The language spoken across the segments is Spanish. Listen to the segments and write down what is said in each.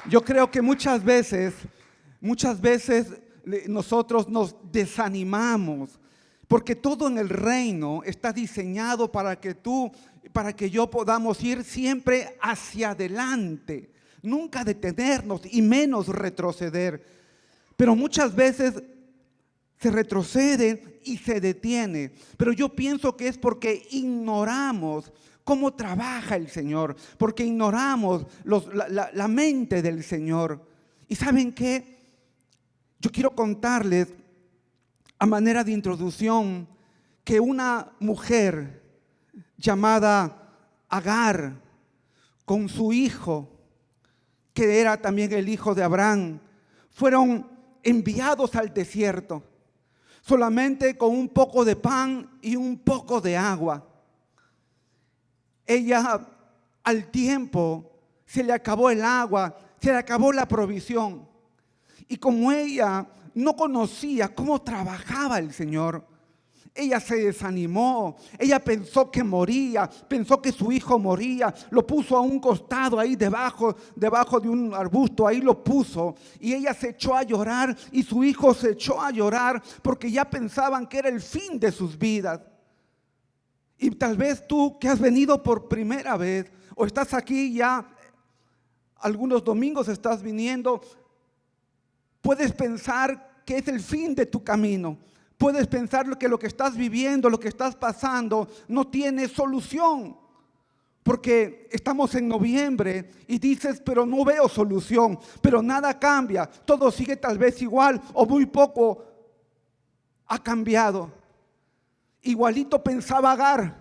Yo creo que muchas veces nosotros nos desanimamos porque todo en el reino está diseñado para que yo podamos ir siempre hacia adelante, nunca detenernos y menos retroceder. Pero muchas veces se retrocede y se detiene. Pero yo pienso que es porque ignoramos cómo trabaja el Señor, porque ignoramos la mente del Señor. ¿Y saben qué? Yo quiero contarles a manera de introducción que una mujer llamada Agar, con su hijo, que era también el hijo de Abraham, fueron enviados al desierto, solamente con un poco de pan y un poco de agua. Ella, al tiempo, se le acabó el agua, se le acabó la provisión. Y como ella no conocía cómo trabajaba el Señor, ella se desanimó, ella pensó que moría, pensó que su hijo moría, lo puso a un costado ahí debajo de un arbusto, ahí lo puso, y ella se echó a llorar y su hijo se echó a llorar porque ya pensaban que era el fin de sus vidas. Y tal vez tú que has venido por primera vez o estás aquí ya, algunos domingos estás viniendo, puedes pensar que es el fin de tu camino. Puedes pensar que lo que estás viviendo, lo que estás pasando, no tiene solución. Porque estamos en noviembre y dices, pero no veo solución, pero nada cambia. Todo sigue tal vez igual o muy poco ha cambiado. Igualito pensaba Agar,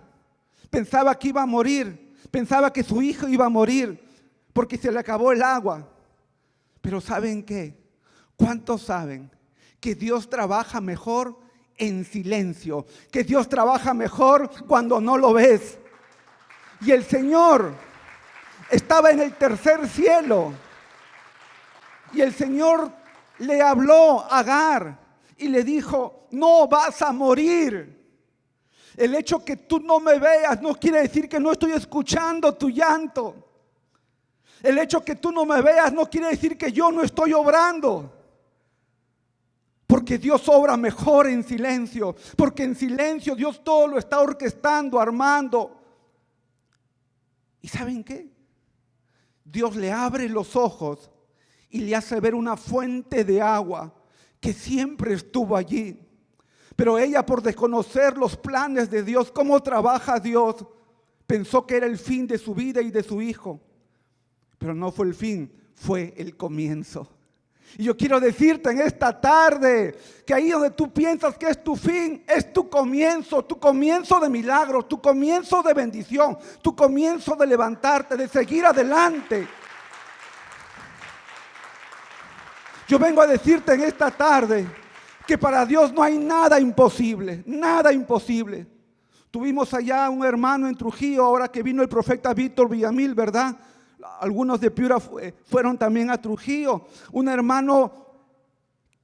pensaba que iba a morir, pensaba que su hijo iba a morir porque se le acabó el agua. Pero ¿saben qué? ¿Cuántos saben que Dios trabaja mejor en silencio? Que Dios trabaja mejor cuando no lo ves. Y el Señor estaba en el tercer cielo y el Señor le habló a Agar y le dijo, no vas a morir. El hecho que tú no me veas no quiere decir que no estoy escuchando tu llanto. El hecho que tú no me veas no quiere decir que yo no estoy obrando. Porque Dios obra mejor en silencio. Porque en silencio Dios todo lo está orquestando, armando. ¿Y saben qué? Dios le abre los ojos y le hace ver una fuente de agua que siempre estuvo allí. Pero ella, por desconocer los planes de Dios, cómo trabaja Dios, pensó que era el fin de su vida y de su hijo. Pero no fue el fin, fue el comienzo. Y yo quiero decirte en esta tarde que ahí donde tú piensas que es tu fin, es tu comienzo de milagros, tu comienzo de bendición, tu comienzo de levantarte, de seguir adelante. Yo vengo a decirte en esta tarde que para Dios no hay nada imposible, nada imposible. Tuvimos allá un hermano en Trujillo, ahora que vino el profeta Víctor Villamil, ¿verdad? Algunos de Piura fueron también a Trujillo. Un hermano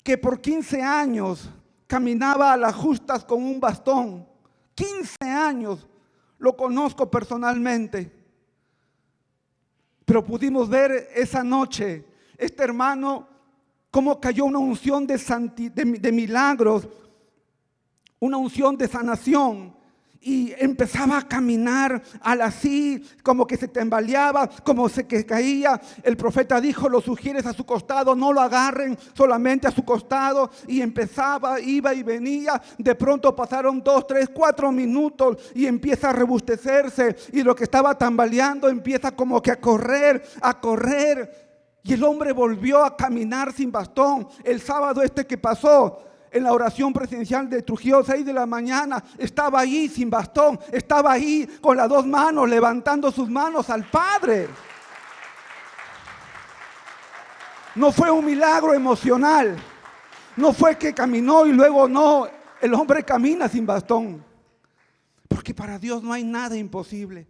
que por 15 años caminaba a las justas con un bastón. 15 años, lo conozco personalmente. Pero pudimos ver esa noche, este hermano, cómo cayó una unción de milagros, una unción de sanación. Y empezaba a caminar así, como que se tambaleaba, como que caía. El profeta dijo, lo sugieres a su costado, no lo agarren, solamente a su costado. Y empezaba, iba y venía. De pronto pasaron 2, 3, 4 minutos y empieza a rebustecerse. Y lo que estaba tambaleando empieza como que a correr. Y el hombre volvió a caminar sin bastón. El sábado que pasó, en la oración presencial de Trujillo, 6 de la mañana, estaba ahí sin bastón, estaba ahí con las 2 manos, levantando sus manos al Padre. No fue un milagro emocional, no fue que caminó y luego no, el hombre camina sin bastón. Porque para Dios no hay nada imposible.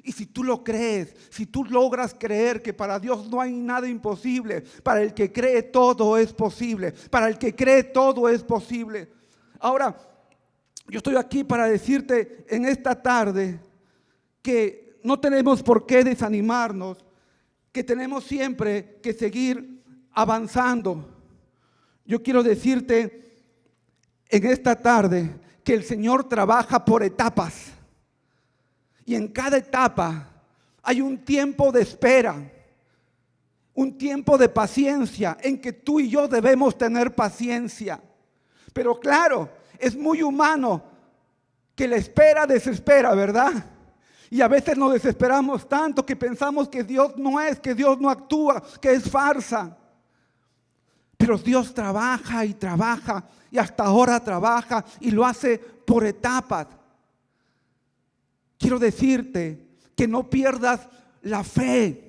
Y si tú lo crees, si tú logras creer que para Dios no hay nada imposible, para el que cree todo es posible, para el que cree todo es posible. Ahora, yo estoy aquí para decirte en esta tarde que no tenemos por qué desanimarnos, que tenemos siempre que seguir avanzando. Yo quiero decirte en esta tarde que el Señor trabaja por etapas. Y en cada etapa hay un tiempo de espera, un tiempo de paciencia en que tú y yo debemos tener paciencia. Pero claro, es muy humano que la espera desespera, ¿verdad? Y a veces nos desesperamos tanto que pensamos que Dios no es, que Dios no actúa, que es farsa. Pero Dios trabaja y trabaja y hasta ahora trabaja y lo hace por etapas. Quiero decirte que no pierdas la fe.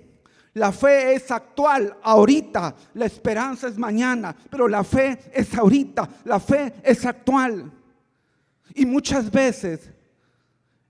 La fe es actual, ahorita. La esperanza es mañana, pero la fe es ahorita. La fe es actual. Y muchas veces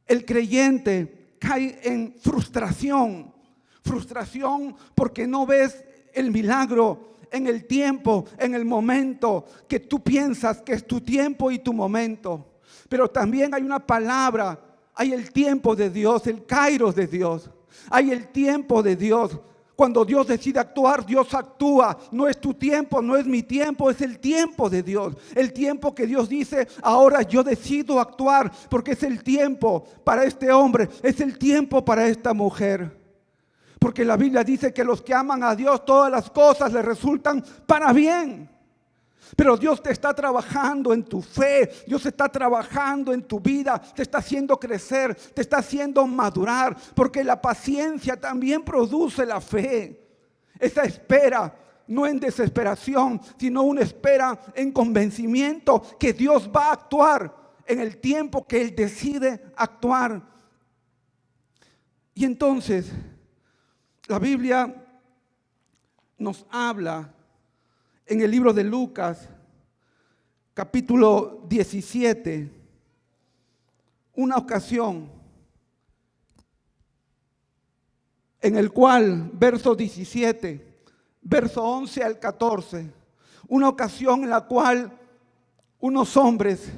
el creyente cae en frustración. Frustración porque no ves el milagro en el tiempo, en el momento que tú piensas que es tu tiempo y tu momento. Pero también hay una palabra. Hay el tiempo de Dios, el kairos de Dios. Hay el tiempo de Dios. Cuando Dios decide actuar, Dios actúa. No es tu tiempo, no es mi tiempo, es el tiempo de Dios. El tiempo que Dios dice, ahora yo decido actuar, porque es el tiempo para este hombre, es el tiempo para esta mujer. Porque la Biblia dice que los que aman a Dios, todas las cosas les resultan para bien. Pero Dios te está trabajando en tu fe, Dios está trabajando en tu vida, te está haciendo crecer, te está haciendo madurar, porque la paciencia también produce la fe. Esa espera, no en desesperación, sino una espera en convencimiento que Dios va a actuar en el tiempo que Él decide actuar. Y entonces, la Biblia nos habla en el libro de Lucas, capítulo 17, una ocasión en el cual, verso 17, verso 11 al 14, una ocasión en la cual unos hombres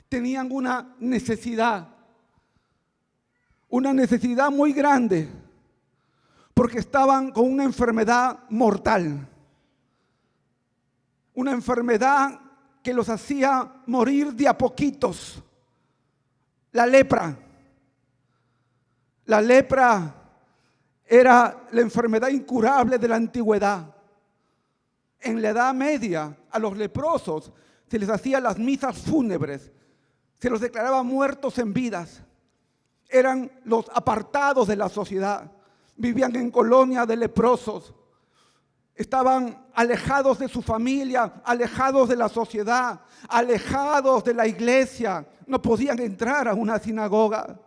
tenían una necesidad muy grande, porque estaban con una enfermedad mortal. Una enfermedad que los hacía morir de a poquitos. La lepra. La lepra era la enfermedad incurable de la antigüedad. En la Edad Media, a los leprosos se les hacían las misas fúnebres. Se los declaraba muertos en vidas. Eran los apartados de la sociedad. Vivían en colonias de leprosos. Estaban alejados de su familia, alejados de la sociedad, alejados de la iglesia. No podían entrar a una sinagoga.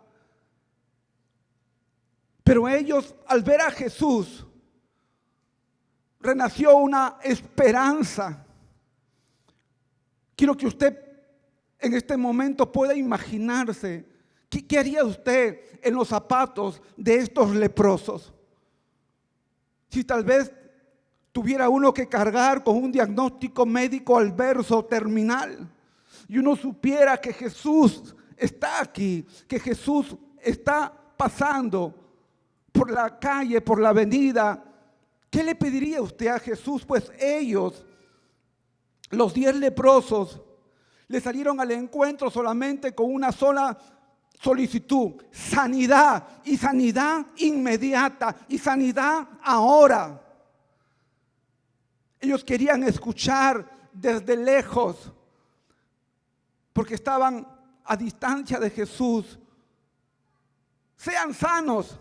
Pero ellos, al ver a Jesús, renació una esperanza. Quiero que usted en este momento pueda imaginarse qué haría usted en los zapatos de estos leprosos. Si tal vez tuviera uno que cargar con un diagnóstico médico adverso terminal y uno supiera que Jesús está aquí, que Jesús está pasando por la calle, por la avenida, ¿qué le pediría usted a Jesús? Pues ellos, los 10 leprosos, le salieron al encuentro solamente con una sola solicitud: sanidad, y sanidad inmediata, y sanidad ahora. Ellos querían escuchar desde lejos, porque estaban a distancia de Jesús. Sean sanos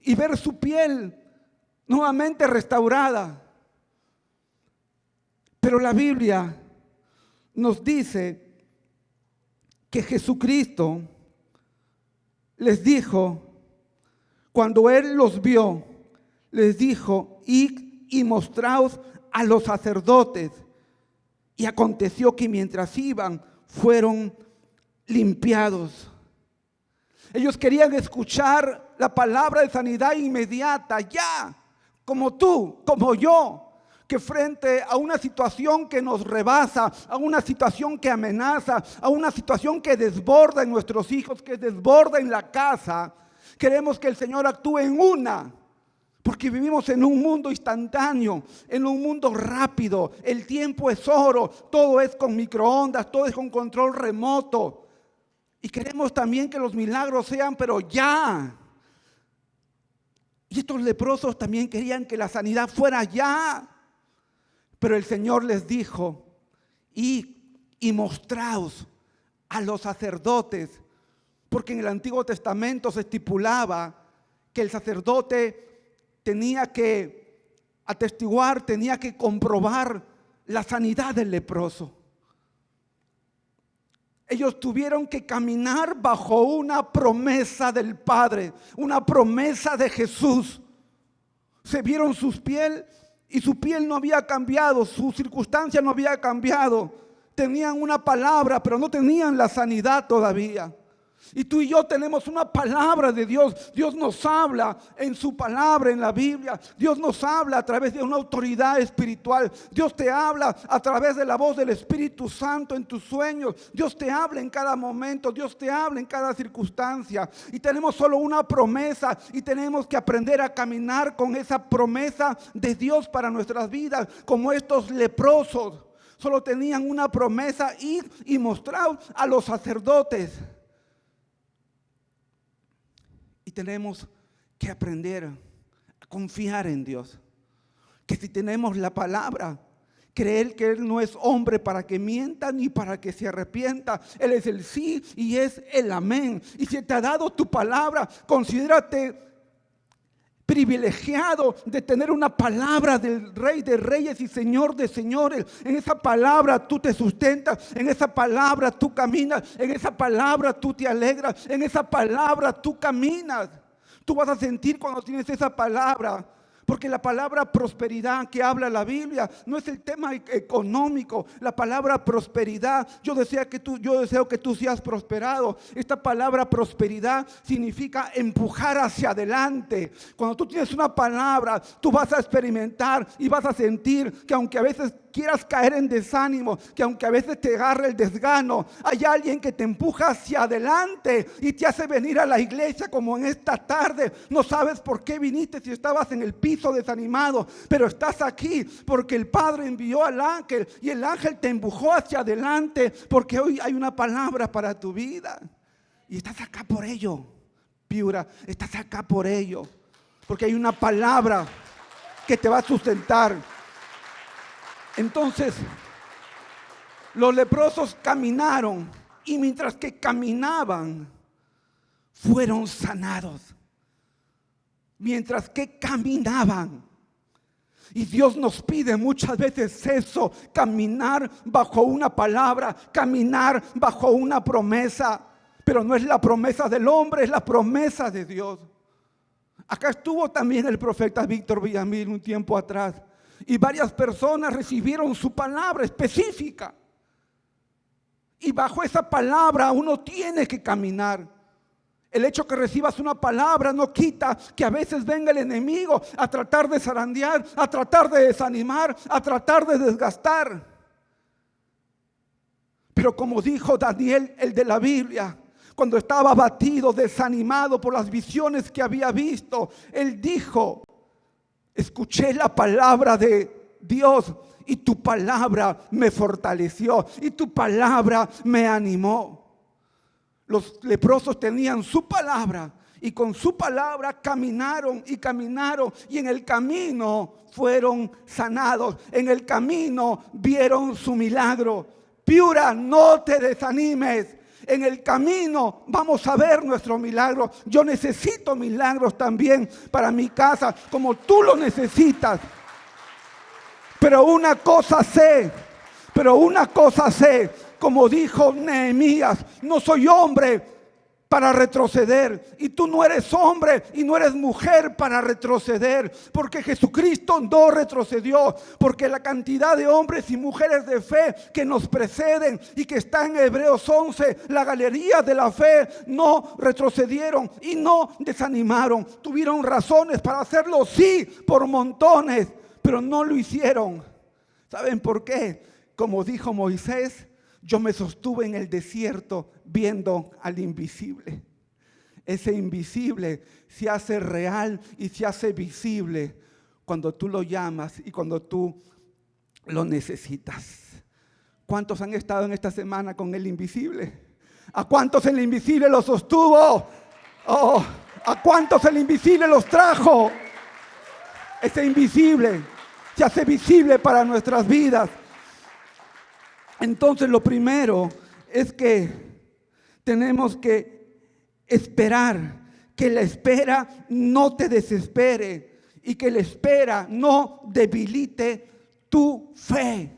y ver su piel nuevamente restaurada. Pero la Biblia nos dice que Jesucristo les dijo, cuando Él los vio, les dijo: id y mostraos a los sacerdotes. Y aconteció que mientras iban, fueron limpiados. Ellos querían escuchar la palabra de sanidad inmediata, ya, como tú, como yo, que frente a una situación que nos rebasa, a una situación que amenaza, a una situación que desborda en nuestros hijos, que desborda en la casa, queremos que el Señor actúe en una. Porque vivimos en un mundo instantáneo, en un mundo rápido. El tiempo es oro, todo es con microondas, todo es con control remoto. Y queremos también que los milagros sean, pero ya. Y estos leprosos también querían que la sanidad fuera ya. Pero el Señor les dijo, y mostraos a los sacerdotes, porque en el Antiguo Testamento se estipulaba que el sacerdote tenía que atestiguar, tenía que comprobar la sanidad del leproso. Ellos tuvieron que caminar bajo una promesa del Padre, una promesa de Jesús. Se vieron sus pies y su piel no había cambiado, su circunstancia no había cambiado. Tenían una palabra, pero no tenían la sanidad todavía. Y tú y yo tenemos una palabra de Dios. Dios nos habla en su palabra, en la Biblia. Dios nos habla a través de una autoridad espiritual. Dios te habla a través de la voz del Espíritu Santo en tus sueños. Dios te habla en cada momento. Dios te habla en cada circunstancia. Y tenemos solo una promesa y tenemos que aprender a caminar con esa promesa de Dios para nuestras vidas, como estos leprosos. Solo tenían una promesa, ir y mostrar a los sacerdotes. Y tenemos que aprender a confiar en Dios. Que si tenemos la palabra, creer que Él no es hombre para que mienta ni para que se arrepienta. Él es el sí y es el amén. Y si te ha dado tu palabra, considérate privilegiado de tener una palabra del Rey de Reyes y Señor de Señores. En esa palabra tú te sustentas, en esa palabra tú caminas, en esa palabra tú te alegras, en esa palabra tú caminas. Tú vas a sentir cuando tienes esa palabra. Porque la palabra prosperidad que habla la Biblia no es el tema económico. La palabra prosperidad, yo deseo que tú seas prosperado. Esta palabra prosperidad significa empujar hacia adelante. Cuando tú tienes una palabra, tú vas a experimentar y vas a sentir que aunque a veces quieras caer en desánimo, que aunque a veces te agarre el desgano, hay alguien que te empuja hacia adelante y te hace venir a la iglesia como en esta tarde. No sabes por qué viniste si estabas en el piso desanimado, pero estás aquí porque el Padre envió al ángel y el ángel te empujó hacia adelante porque hoy hay una palabra para tu vida. Y estás acá por ello, Piura, estás acá por ello, porque hay una palabra que te va a sustentar. Entonces, los leprosos caminaron y mientras que caminaban, fueron sanados. Mientras que caminaban. Y Dios nos pide muchas veces eso, caminar bajo una palabra, caminar bajo una promesa. Pero no es la promesa del hombre, es la promesa de Dios. Acá estuvo también el profeta Víctor Villamil un tiempo atrás. Y varias personas recibieron su palabra específica. Y bajo esa palabra uno tiene que caminar. El hecho que recibas una palabra no quita que a veces venga el enemigo a tratar de zarandear, a tratar de desanimar, a tratar de desgastar. Pero como dijo Daniel, el de la Biblia, cuando estaba abatido, desanimado por las visiones que había visto, él dijo: escuché la palabra de Dios y tu palabra me fortaleció y tu palabra me animó. Los leprosos tenían su palabra y con su palabra caminaron y caminaron y en el camino fueron sanados. En el camino vieron su milagro. Piura, no te desanimes. En el camino vamos a ver nuestro milagro. Yo necesito milagros también para mi casa, como tú lo necesitas. Pero una cosa sé, como dijo Nehemías: no soy hombre para retroceder. Y tú no eres hombre y no eres mujer para retroceder, porque Jesucristo no retrocedió, porque la cantidad de hombres y mujeres de fe que nos preceden y que está en Hebreos 11, la galería de la fe, no retrocedieron y no desanimaron. Tuvieron razones para hacerlo, sí, por montones, pero no lo hicieron. ¿Saben por qué? Como dijo Moisés, yo me sostuve en el desierto viendo al invisible. Ese invisible se hace real y se hace visible cuando tú lo llamas y cuando tú lo necesitas. ¿Cuántos han estado en esta semana con el invisible? ¿A cuántos el invisible los sostuvo? Oh, ¿a cuántos el invisible los trajo? Ese invisible se hace visible para nuestras vidas. Entonces lo primero es que tenemos que esperar, que la espera no te desespere y que la espera no debilite tu fe.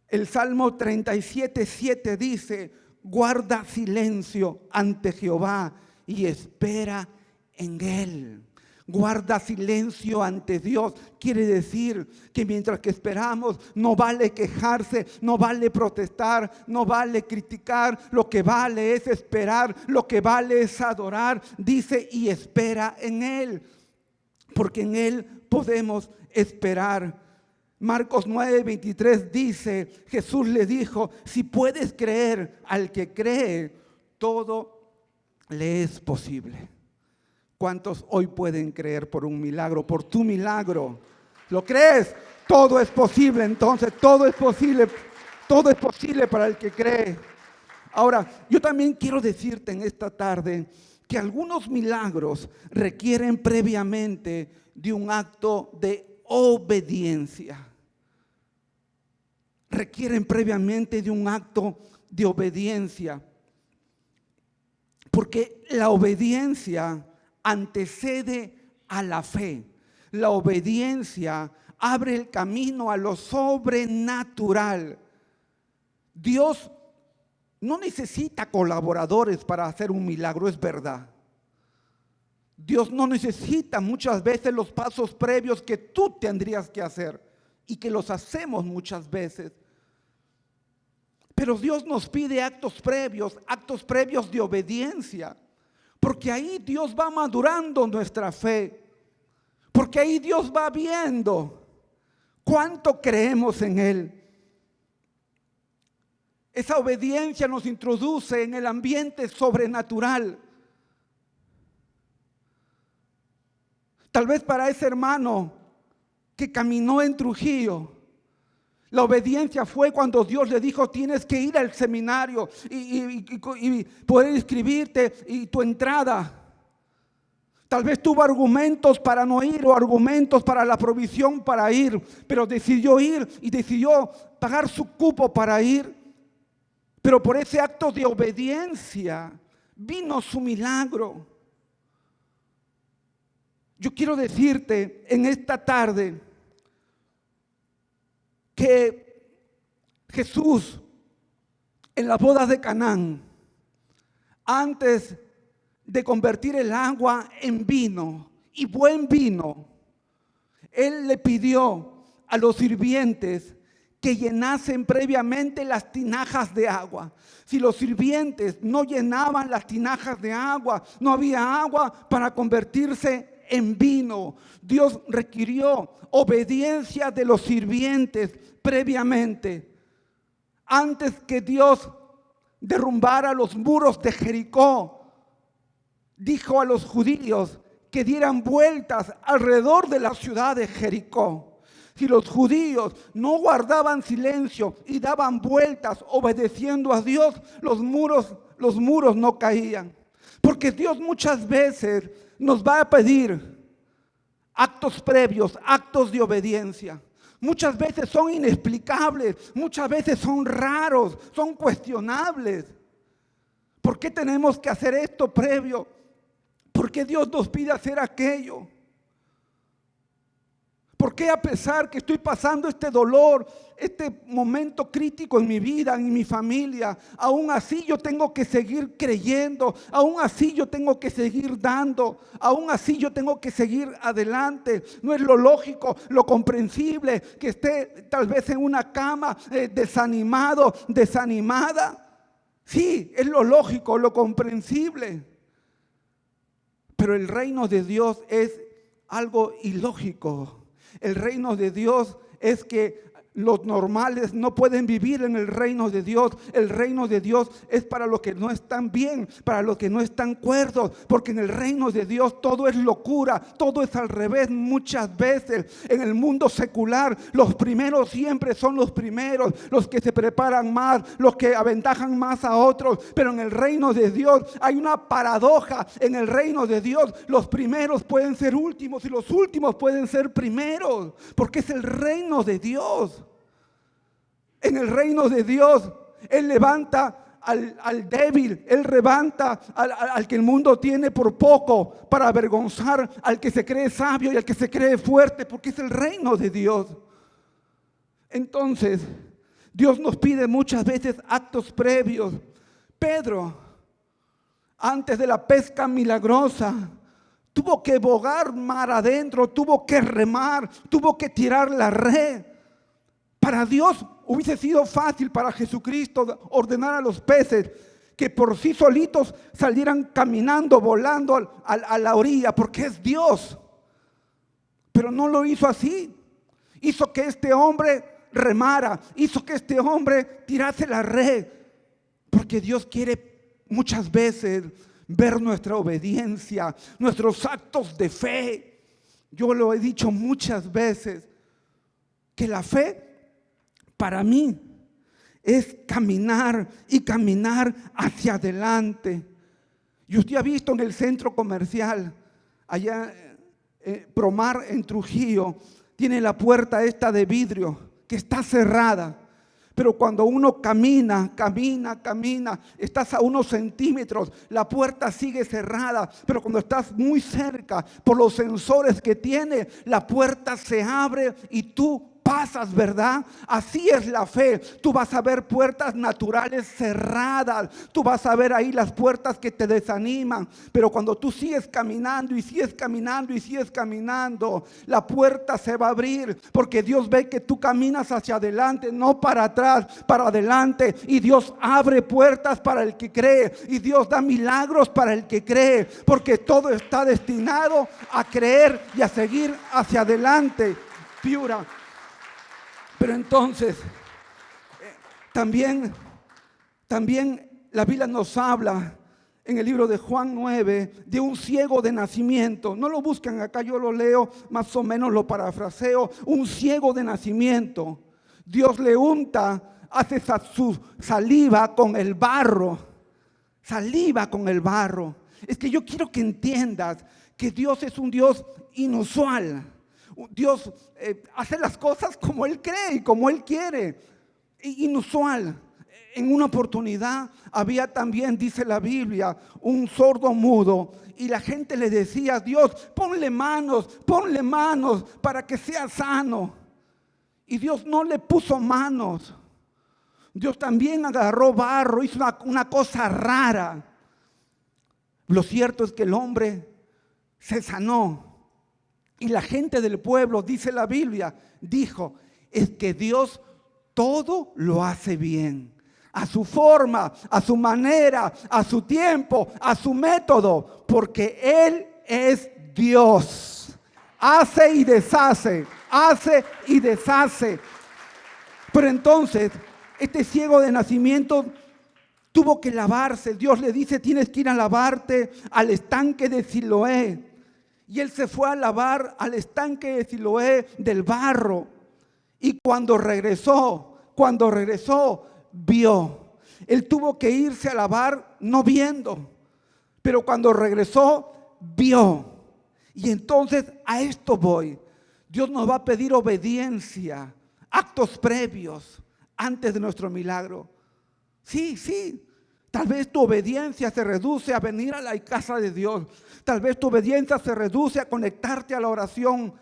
El Salmo 37:7 dice: guarda silencio ante Jehová y espera en Él. Guarda silencio ante Dios. Quiere decir que mientras que esperamos, no vale quejarse, no vale protestar, no vale criticar. Lo que vale es esperar, lo que vale es adorar. Dice: y espera en Él, porque en Él podemos esperar. Marcos 9:23 dice: Jesús le dijo: si puedes creer, al que cree, todo le es posible. ¿Cuántos hoy pueden creer por un milagro, por tu milagro? ¿Lo crees? Todo es posible, entonces todo es posible para el que cree. Ahora, yo también quiero decirte en esta tarde que algunos milagros requieren previamente de un acto de obediencia. Requieren previamente de un acto de obediencia. Porque la obediencia antecede a la fe. La obediencia abre el camino a lo sobrenatural. Dios no necesita colaboradores para hacer un milagro, es verdad. Dios no necesita muchas veces los pasos previos que tú tendrías que hacer y que los hacemos muchas veces. Pero Dios nos pide actos previos de obediencia. Porque ahí Dios va madurando nuestra fe. Porque ahí Dios va viendo cuánto creemos en Él. Esa obediencia nos introduce en el ambiente sobrenatural. Tal vez para ese hermano que caminó en Trujillo, la obediencia fue cuando Dios le dijo: tienes que ir al seminario y poder inscribirte y tu entrada. Tal vez tuvo argumentos para no ir o argumentos para la provisión para ir, pero decidió ir y decidió pagar su cupo para ir. Pero por ese acto de obediencia vino su milagro. Yo quiero decirte en esta tarde que Jesús en las bodas de Canaán, antes de convertir el agua en vino y buen vino, Él le pidió a los sirvientes que llenasen previamente las tinajas de agua. Si los sirvientes no llenaban las tinajas de agua, no había agua para convertirse en vino. Dios requirió obediencia de los sirvientes previamente. Antes que Dios derrumbara los muros de Jericó, dijo a los judíos que dieran vueltas alrededor de la ciudad de Jericó. Si los judíos no guardaban silencio y daban vueltas obedeciendo a Dios, los muros no caían. Porque Dios muchas veces nos va a pedir actos previos, actos de obediencia. Muchas veces son inexplicables, muchas veces son raros, son cuestionables. ¿Por qué tenemos que hacer esto previo? ¿Por qué Dios nos pide hacer aquello? ¿Por qué a pesar que estoy pasando este dolor, este momento crítico en mi vida, en mi familia, aún así yo tengo que seguir creyendo, aún así yo tengo que seguir dando, aún así yo tengo que seguir adelante? No es lo lógico, lo comprensible que esté tal vez en una cama desanimado, desanimada. Sí, es lo lógico, lo comprensible. Pero el reino de Dios es algo ilógico. El reino de Dios es que los normales no pueden vivir en el reino de Dios. El reino de Dios es para los que no están bien, para los que no están cuerdos, porque en el reino de Dios todo es locura, todo es al revés. Muchas veces en el mundo secular los primeros siempre son los primeros, los que se preparan más, los que aventajan más a otros. Pero en el reino de Dios hay una paradoja. En el reino de Dios los primeros pueden ser últimos y los últimos pueden ser primeros, porque es el reino de Dios. En el reino de Dios, Él levanta al débil, Él levanta al que el mundo tiene por poco, para avergonzar al que se cree sabio y al que se cree fuerte, porque es el reino de Dios. Entonces, Dios nos pide muchas veces actos previos. Pedro, antes de la pesca milagrosa, tuvo que bogar mar adentro, tuvo que remar, tuvo que tirar la red. Para Dios hubiese sido fácil, para Jesucristo, ordenar a los peces que por sí solitos salieran caminando, volando a la orilla, porque es Dios. Pero no lo hizo así. Hizo que este hombre remara, hizo que este hombre tirase la red, porque Dios quiere muchas veces ver nuestra obediencia, nuestros actos de fe. Yo lo he dicho muchas veces, que la fe para mí es caminar y caminar hacia adelante. Y usted ha visto en el centro comercial, allá Promar en Trujillo, tiene la puerta esta de vidrio que está cerrada. Pero cuando uno camina, estás a unos centímetros, la puerta sigue cerrada. Pero cuando estás muy cerca, por los sensores que tiene, la puerta se abre y tú pasas, ¿verdad? Así es la fe. Tú vas a ver puertas naturales cerradas, tú vas a ver ahí las puertas que te desaniman, pero cuando tú sigues caminando y sigues caminando y sigues caminando, la puerta se va a abrir, porque Dios ve que tú caminas hacia adelante, no para atrás, para adelante. Y Dios abre puertas para el que cree, y Dios da milagros para el que cree, porque todo está destinado a creer y a seguir hacia adelante. Piura. Pero entonces, también la Biblia nos habla en el libro de Juan 9 de un ciego de nacimiento. No lo buscan acá, yo lo leo, más o menos lo parafraseo. Un ciego de nacimiento. Dios le unta, hace su saliva con el barro. Saliva con el barro. Es que yo quiero que entiendas que Dios es un Dios inusual. Dios hace las cosas como Él cree y como Él quiere, inusual. En una oportunidad había también, dice la Biblia, un sordo mudo, y la gente le decía: Dios, ponle manos para que sea sano. Y Dios no le puso manos. Dios también agarró barro, hizo una cosa rara. Lo cierto es que el hombre se sanó. Y la gente del pueblo, dice la Biblia, dijo: es que Dios todo lo hace bien, a su forma, a su manera, a su tiempo, a su método, porque Él es Dios. Hace y deshace, hace y deshace. Pero entonces, este ciego de nacimiento tuvo que lavarse. Dios le dice: tienes que ir a lavarte al estanque de Siloé. Y él se fue a lavar al estanque de Siloé del barro. Y cuando regresó, vio. Él tuvo que irse a lavar no viendo, pero cuando regresó, vio. Y entonces a esto voy. Dios nos va a pedir obediencia, actos previos antes de nuestro milagro. Sí. Tal vez tu obediencia se reduce a venir a la casa de Dios. Tal vez tu obediencia se reduce a conectarte a la oración.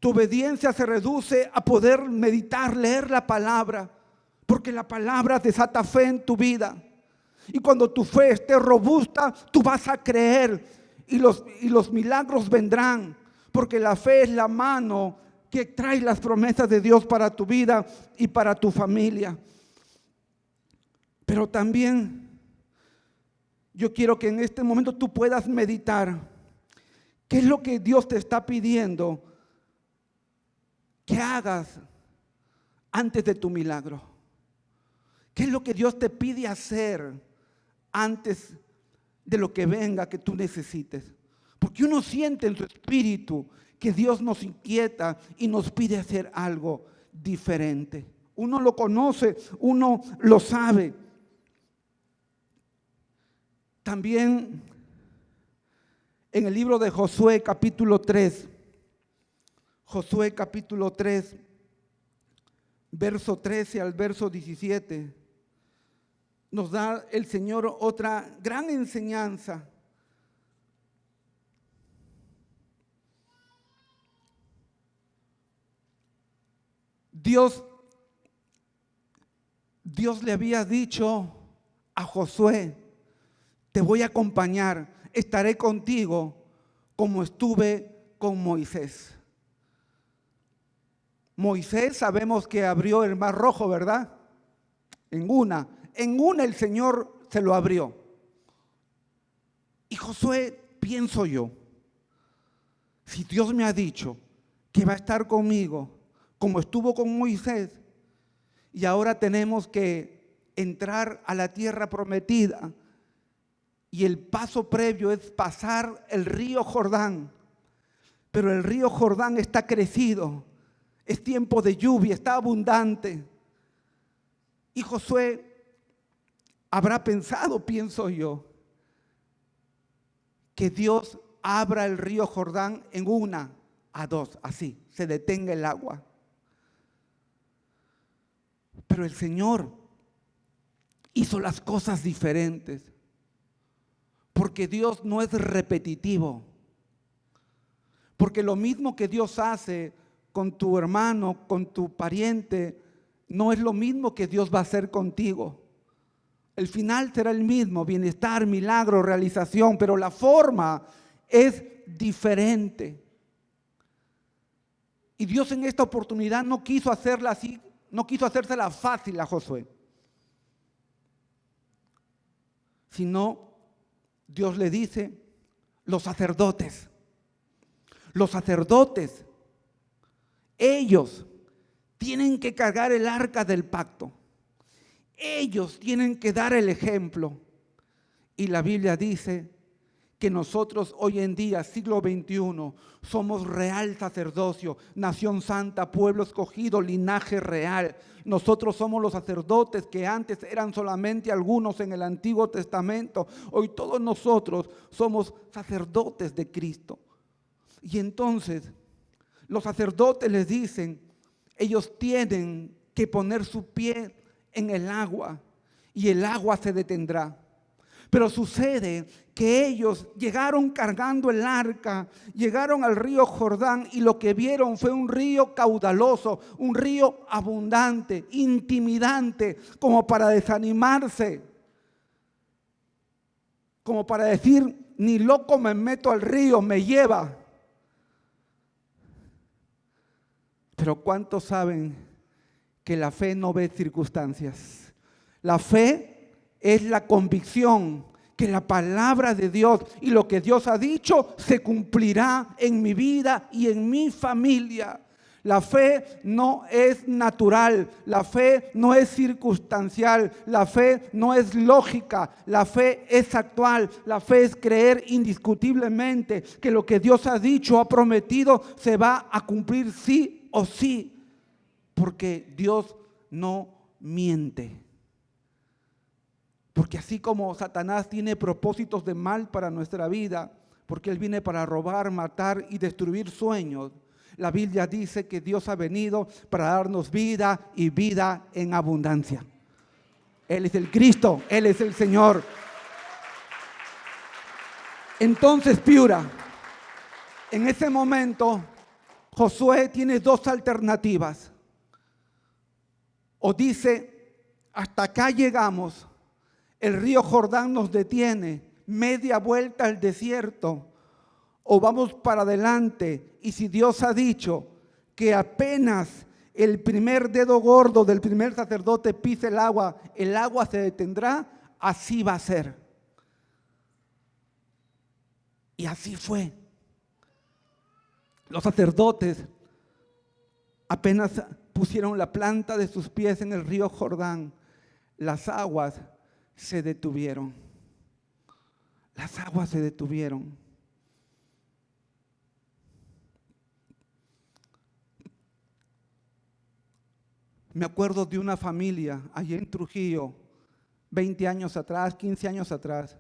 Tu obediencia se reduce a poder meditar, leer la palabra, porque la palabra desata fe en tu vida. Y cuando tu fe esté robusta, tú vas a creer y los milagros vendrán, porque la fe es la mano que trae las promesas de Dios para tu vida y para tu familia. Pero también yo quiero que en este momento tú puedas meditar qué es lo que Dios te está pidiendo que hagas antes de tu milagro. ¿Qué es lo que Dios te pide hacer antes de lo que venga que tú necesites? Porque uno siente en su espíritu que Dios nos inquieta y nos pide hacer algo diferente. Uno lo conoce, uno lo sabe. También en el libro de Josué capítulo 3, Josué capítulo 3, verso 13 al verso 17, nos da el Señor otra gran enseñanza. Dios le había dicho a Josué: te voy a acompañar, estaré contigo como estuve con Moisés. Moisés sabemos que abrió el mar rojo, ¿verdad? En una el Señor se lo abrió. Y Josué, pienso yo, si Dios me ha dicho que va a estar conmigo como estuvo con Moisés, y ahora tenemos que entrar a la tierra prometida, y el paso previo es pasar el río Jordán, pero el río Jordán está crecido, es tiempo de lluvia, está abundante. Y Josué habrá pensado, pienso yo, que Dios abra el río Jordán en una, a dos, así, se detenga el agua. Pero el Señor hizo las cosas diferentes, porque Dios no es repetitivo. Porque lo mismo que Dios hace con tu hermano, con tu pariente, no es lo mismo que Dios va a hacer contigo. El final será el mismo: bienestar, milagro, realización, pero la forma es diferente. Y Dios en esta oportunidad no quiso hacerla así, no quiso hacérsela fácil a Josué, sino Dios le dice: los sacerdotes, ellos tienen que cargar el arca del pacto. Ellos tienen que dar el ejemplo. Y la Biblia dice que nosotros hoy en día, siglo XXI, somos real sacerdocio, nación santa, pueblo escogido, linaje real. Nosotros somos los sacerdotes que antes eran solamente algunos en el Antiguo Testamento. Hoy todos nosotros somos sacerdotes de Cristo. Y entonces los sacerdotes les dicen: ellos tienen que poner su pie en el agua y el agua se detendrá. Pero sucede que ellos llegaron cargando el arca, llegaron al río Jordán y lo que vieron fue un río caudaloso, un río abundante, intimidante, como para desanimarse, como para decir: ni loco me meto al río, me lleva. Pero ¿cuántos saben que la fe no ve circunstancias? La fe es la convicción que la palabra de Dios y lo que Dios ha dicho se cumplirá en mi vida y en mi familia. La fe no es natural, la fe no es circunstancial, la fe no es lógica, la fe es actual, la fe es creer indiscutiblemente que lo que Dios ha dicho, ha prometido, se va a cumplir sí o sí, porque Dios no miente. Porque así como Satanás tiene propósitos de mal para nuestra vida, porque él viene para robar, matar y destruir sueños, la Biblia dice que Dios ha venido para darnos vida y vida en abundancia. Él es el Cristo, Él es el Señor. Entonces, Piura, en ese momento, Josué tiene dos alternativas. O dice, hasta acá llegamos, el río Jordán nos detiene, media vuelta al desierto, o vamos para adelante. Y si Dios ha dicho que apenas el primer dedo gordo del primer sacerdote pise el agua se detendrá, así va a ser. Y así fue. Los sacerdotes apenas pusieron la planta de sus pies en el río Jordán, las aguas se detuvieron. Las aguas se detuvieron. Me acuerdo de una familia allí en Trujillo, 20 años atrás, 15 años atrás,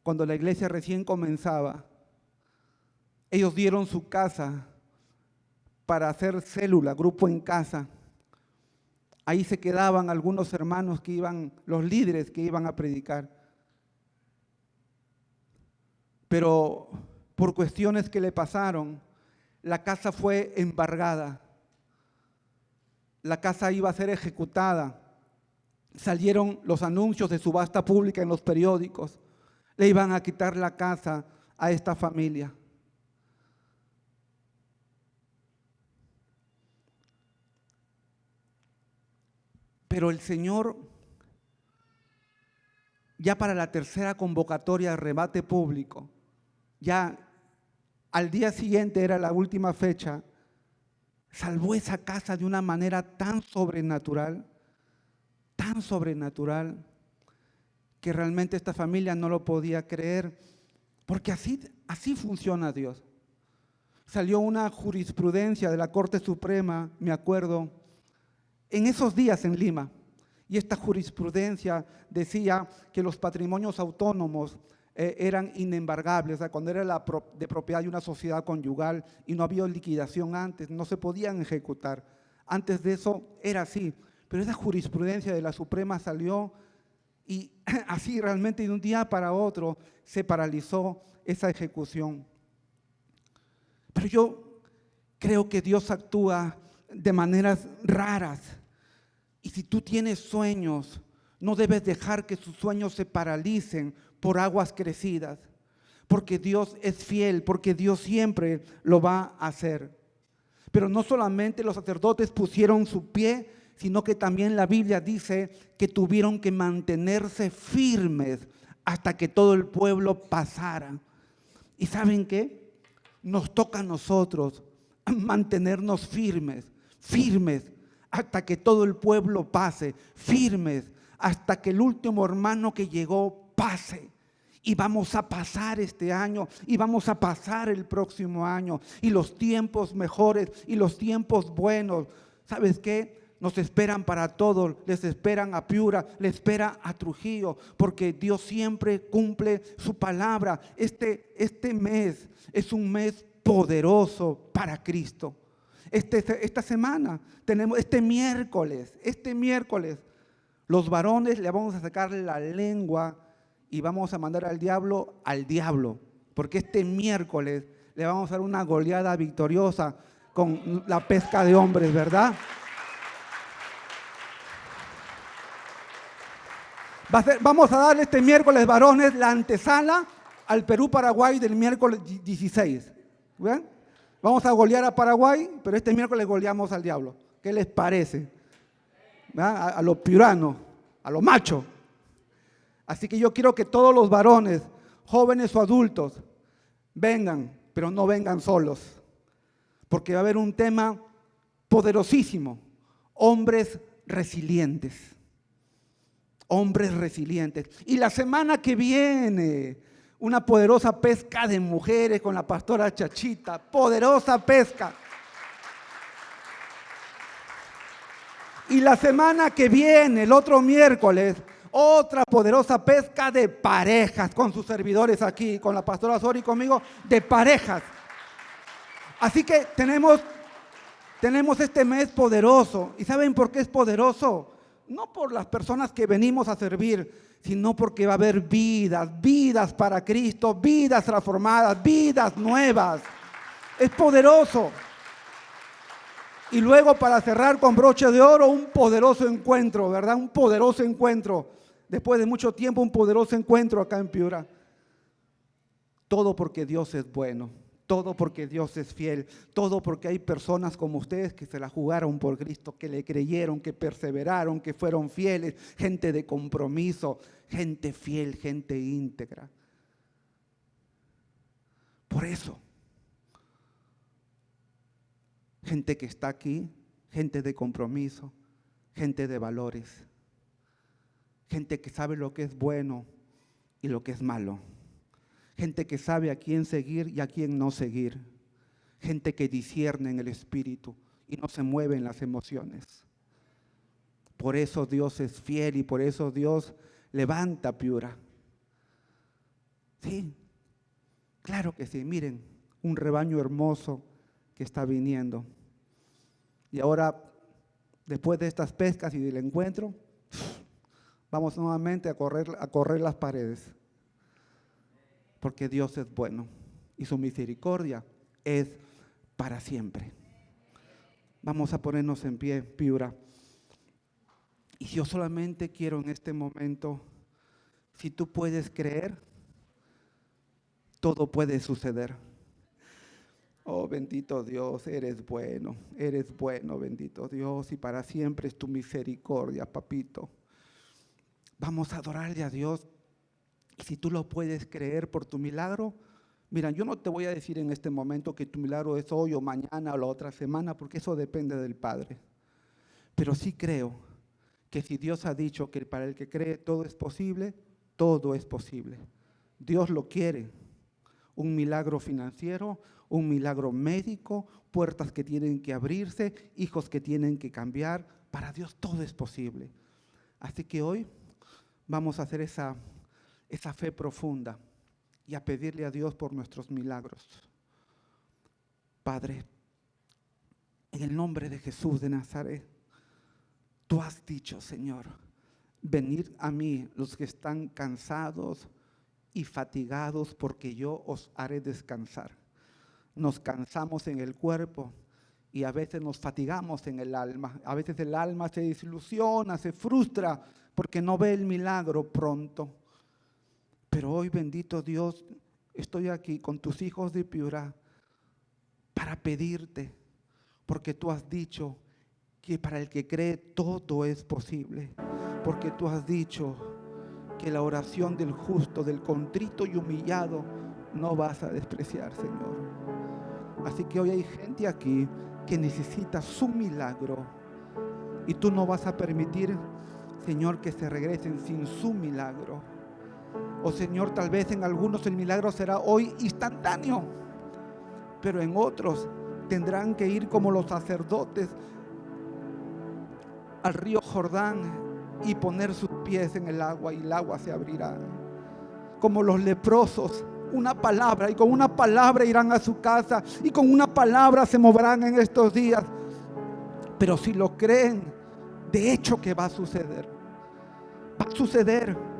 cuando la iglesia recién comenzaba. Ellos dieron su casa para hacer célula, grupo en casa. Ahí se quedaban algunos hermanos que iban, los líderes que iban a predicar. Pero por cuestiones que le pasaron, la casa fue embargada. La casa iba a ser ejecutada. Salieron los anuncios de subasta pública en los periódicos. Le iban a quitar la casa a esta familia. Pero el Señor, ya para la tercera convocatoria de rebate público, ya al día siguiente era la última fecha, salvó esa casa de una manera tan sobrenatural, que realmente esta familia no lo podía creer, porque así funciona Dios. Salió una jurisprudencia de la Corte Suprema, me acuerdo, en esos días en Lima, y esta jurisprudencia decía que los patrimonios autónomos eran inembargables, o sea, cuando era de propiedad de una sociedad conyugal y no había liquidación antes, no se podían ejecutar. Antes de eso era así, pero esa jurisprudencia de la Suprema salió y así realmente de un día para otro se paralizó esa ejecución. Pero yo creo que Dios actúa de maneras raras. Y si tú tienes sueños, no debes dejar que sus sueños se paralicen por aguas crecidas, porque Dios es fiel, porque Dios siempre lo va a hacer. Pero no solamente los sacerdotes pusieron su pie, sino que también la Biblia dice que tuvieron que mantenerse firmes hasta que todo el pueblo pasara. ¿Y saben qué? Nos toca a nosotros mantenernos firmes hasta que todo el pueblo pase, firmes hasta que el último hermano que llegó pase. Y vamos a pasar este año y vamos a pasar el próximo año y los tiempos mejores y los tiempos buenos. ¿Sabes qué? Nos esperan para todos, les esperan a Piura, les espera a Trujillo, porque Dios siempre cumple su palabra. Este mes es un mes poderoso para Cristo. Esta semana tenemos este miércoles, los varones le vamos a sacar la lengua y vamos a mandar al diablo, porque este miércoles le vamos a dar una goleada victoriosa con la pesca de hombres, ¿verdad? Vamos a darle este miércoles, varones, la antesala al Perú-Paraguay del miércoles 16. ¿Ven? Vamos a golear a Paraguay, pero este miércoles goleamos al diablo. ¿Qué les parece? A los piuranos, a los machos. Así que yo quiero que todos los varones, jóvenes o adultos, vengan, pero no vengan solos, porque va a haber un tema poderosísimo: hombres resilientes. Hombres resilientes. Y la semana que viene, una poderosa pesca de mujeres con la pastora Chachita. Poderosa pesca. Y la semana que viene, el otro miércoles, otra poderosa pesca de parejas con sus servidores aquí, con la pastora Sori y conmigo, de parejas. Así que tenemos este mes poderoso. ¿Y saben por qué es poderoso? No por las personas que venimos a servir, sino porque va a haber vidas para Cristo, vidas transformadas, vidas nuevas. Es poderoso. Y luego, para cerrar con broche de oro, un poderoso encuentro, ¿verdad? Un poderoso encuentro. Después de mucho tiempo, un poderoso encuentro acá en Piura. Todo porque Dios es bueno. Todo porque Dios es fiel. Todo porque hay personas como ustedes que se la jugaron por Cristo, que le creyeron, que perseveraron, que fueron fieles. Gente de compromiso, gente fiel, gente íntegra. Por eso, gente que está aquí, gente de compromiso, gente de valores, gente que sabe lo que es bueno y lo que es malo, gente que sabe a quién seguir y a quién no seguir, gente que discierne en el espíritu y no se mueve en las emociones. Por eso Dios es fiel y por eso Dios levanta a Piura. Sí, claro que sí. Miren, un rebaño hermoso que está viniendo. Y ahora, después de estas pescas y del encuentro, vamos nuevamente a correr las paredes. Porque Dios es bueno y su misericordia es para siempre. Vamos a ponernos en pie, Piura. Y yo solamente quiero en este momento, si tú puedes creer, todo puede suceder. Oh, bendito Dios, eres bueno, bendito Dios, y para siempre es tu misericordia, papito. Vamos a adorarle a Dios. Y si tú lo puedes creer por tu milagro, mira, yo no te voy a decir en este momento que tu milagro es hoy o mañana o la otra semana, porque eso depende del Padre. Pero sí creo que si Dios ha dicho que para el que cree todo es posible, todo es posible. Dios lo quiere. Un milagro financiero, un milagro médico, puertas que tienen que abrirse, hijos que tienen que cambiar. Para Dios todo es posible. Así que hoy vamos a hacer esa fe profunda y a pedirle a Dios por nuestros milagros. Padre, en el nombre de Jesús de Nazaret, tú has dicho, Señor, venid a mí los que están cansados y fatigados, porque yo os haré descansar. Nos cansamos en el cuerpo y a veces nos fatigamos en el alma. A veces el alma se desilusiona, se frustra porque no ve el milagro pronto. Pero hoy, bendito Dios, estoy aquí con tus hijos de Piura para pedirte, porque tú has dicho que para el que cree todo es posible, porque tú has dicho que la oración del justo, del contrito y humillado, no vas a despreciar, Señor. Así que hoy hay gente aquí que necesita su milagro y tú no vas a permitir, Señor, que se regresen sin su milagro. O Señor, tal vez en algunos el milagro será hoy instantáneo, pero en otros tendrán que ir como los sacerdotes al río Jordán y poner sus pies en el agua y el agua se abrirá. Como los leprosos, una palabra, y con una palabra irán a su casa y con una palabra se moverán en estos días. Pero si lo creen, de hecho que va a suceder. Va a suceder.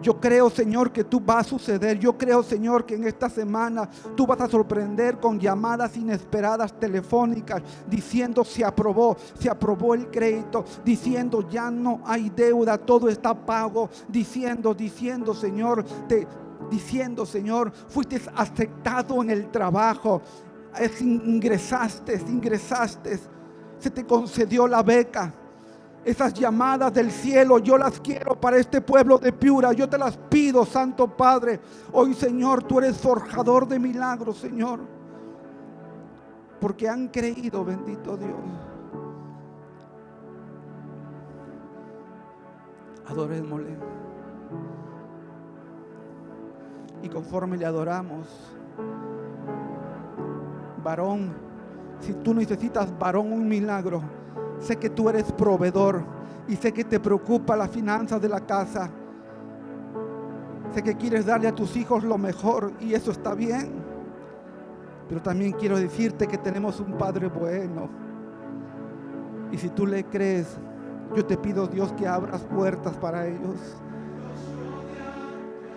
Yo creo, Señor, que tú vas a suceder. Yo creo, Señor, que en esta semana tú vas a sorprender con llamadas inesperadas telefónicas diciendo se aprobó el crédito, diciendo ya no hay deuda, todo está pago, diciendo, Señor, Señor, fuiste aceptado en el trabajo, ingresaste, se te concedió la beca. Esas llamadas del cielo yo las quiero para este pueblo de Piura. Yo te las pido, Santo Padre. Hoy, Señor, tú eres forjador de milagros, Señor. Porque han creído, bendito Dios. Adorémosle. Y conforme le adoramos, varón, si tú necesitas, varón, un milagro, sé que tú eres proveedor y sé que te preocupa las finanzas de la casa. Sé que quieres darle a tus hijos lo mejor y eso está bien. Pero también quiero decirte que tenemos un Padre bueno. Y si tú le crees, yo te pido, Dios, que abras puertas para ellos.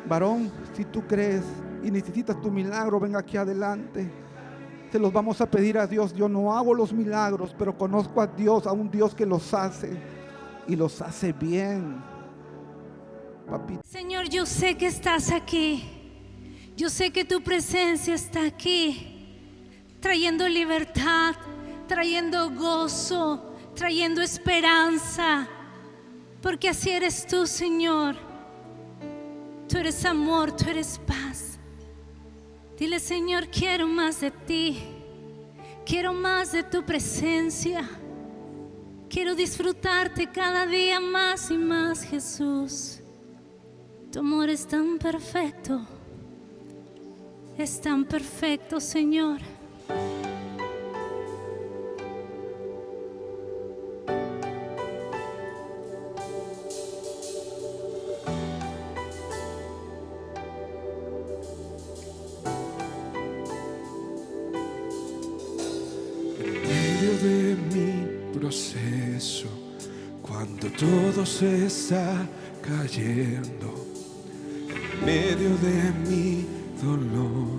Varón, si tú crees y necesitas tu milagro, ven aquí adelante. Se los vamos a pedir a Dios. Yo no hago los milagros, pero conozco a Dios, a un Dios que los hace y los hace bien. Papito. Señor, yo sé que estás aquí. Yo sé que tu presencia está aquí, trayendo libertad, trayendo gozo, trayendo esperanza, porque así eres tú, Señor. Tú eres amor, tú eres paz. Dile, Señor, quiero más de ti, quiero más de tu presencia, quiero disfrutarte cada día más y más, Jesús. Tu amor es tan perfecto, Señor. De mi proceso, cuando todo se está cayendo, en medio de mi dolor,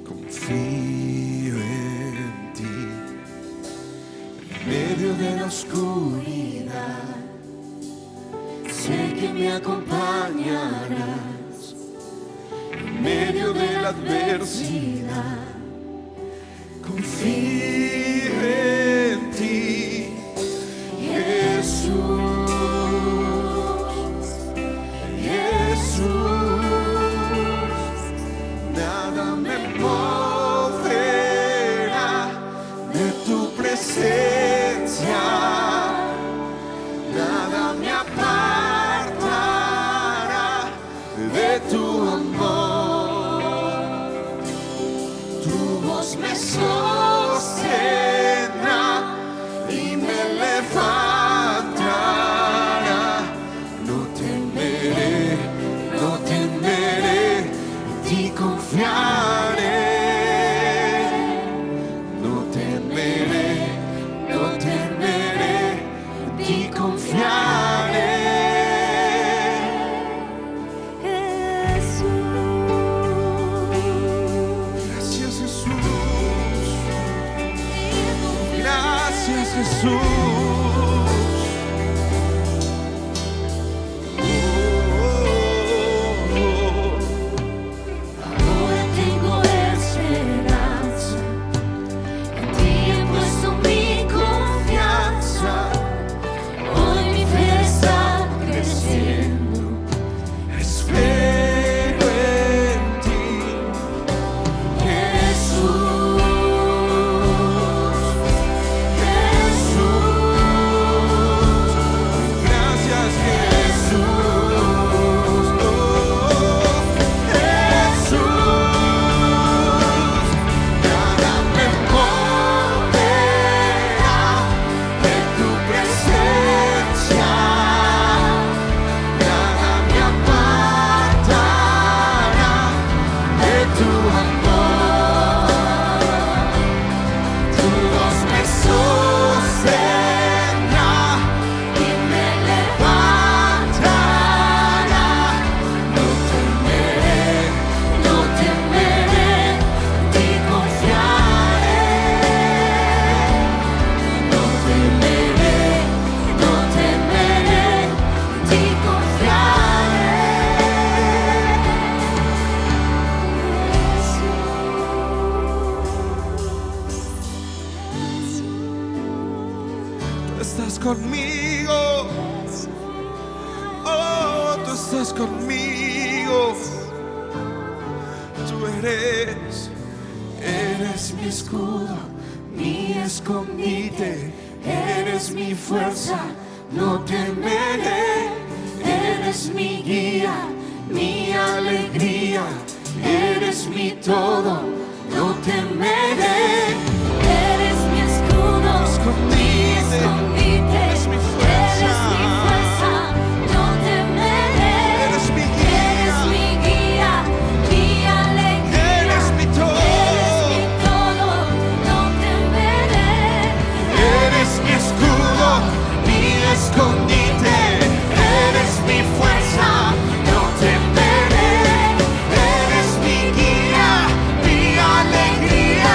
confío en ti. En medio de la oscuridad, sé que me acompañarás. En medio de la adversidad, confío en ti, Jesús, Jesús. Nada me moverá de tu presencia, nada me apartará de tu amor. Tu voz me sostendrá y me levantará. No temeré, no temeré, en ti confiaré. No temeré, no temeré, en ti confiaré. Gracias, Jesús. Gracias, Jesús. Ahora tengo esperanza, en ti he puesto mi confianza. Hoy mi fe está creciendo. Espero en ti, Jesús, Jesús, gracias, Jesús. Oh, Jesús, nada me moverá de tu presencia, nada me apartará de tu amor. Tu voz me sostendrá y me levantará. No temeré, no temeré, en ti confiaré. No temeré, no temeré, en ti confiaré. Tú estás conmigo, oh, tú estás conmigo. Tú eres mi escudo, mi escondite, eres mi fuerza, no temeré. Eres mi guía, mi alegría, eres mi todo, no temeré. eres mi escudo, mi escondite, Eres mi fuerza. eres mi fuerza, no temeré. Eres mi guía. Eres mi guía, mi alegría, Eres mi todo. eres mi todo, no temeré. Eres mi escudo, mi escondite, eres mi fuerza, no temeré. Eres mi guía, mi alegría,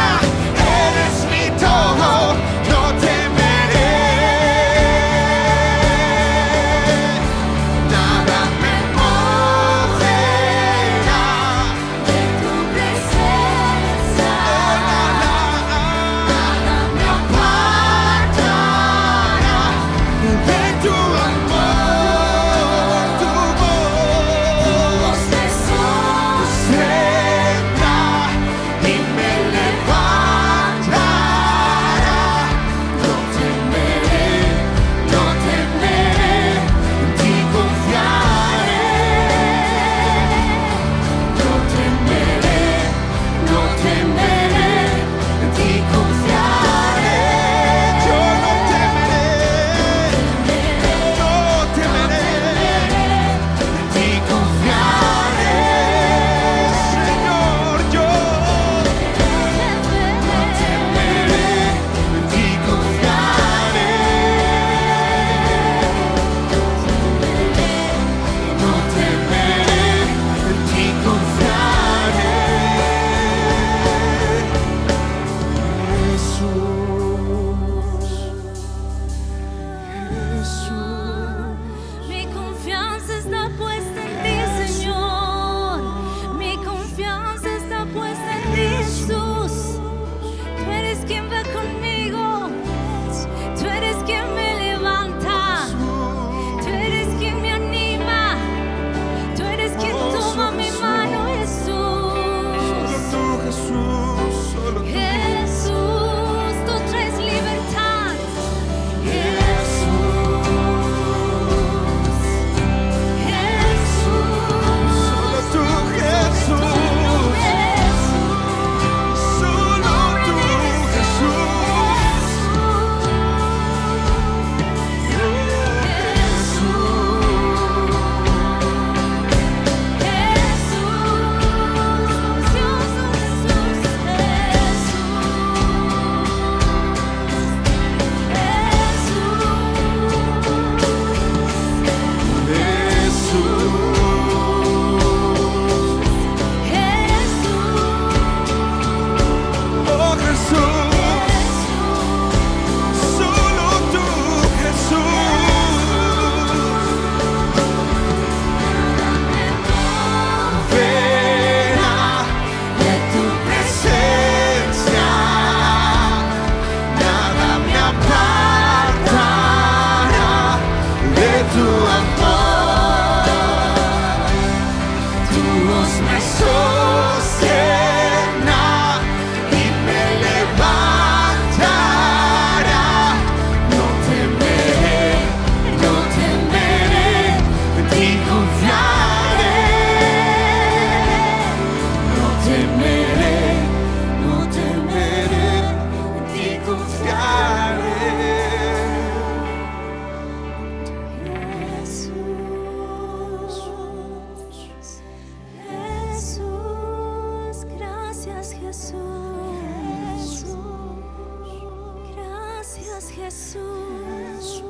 Jesús.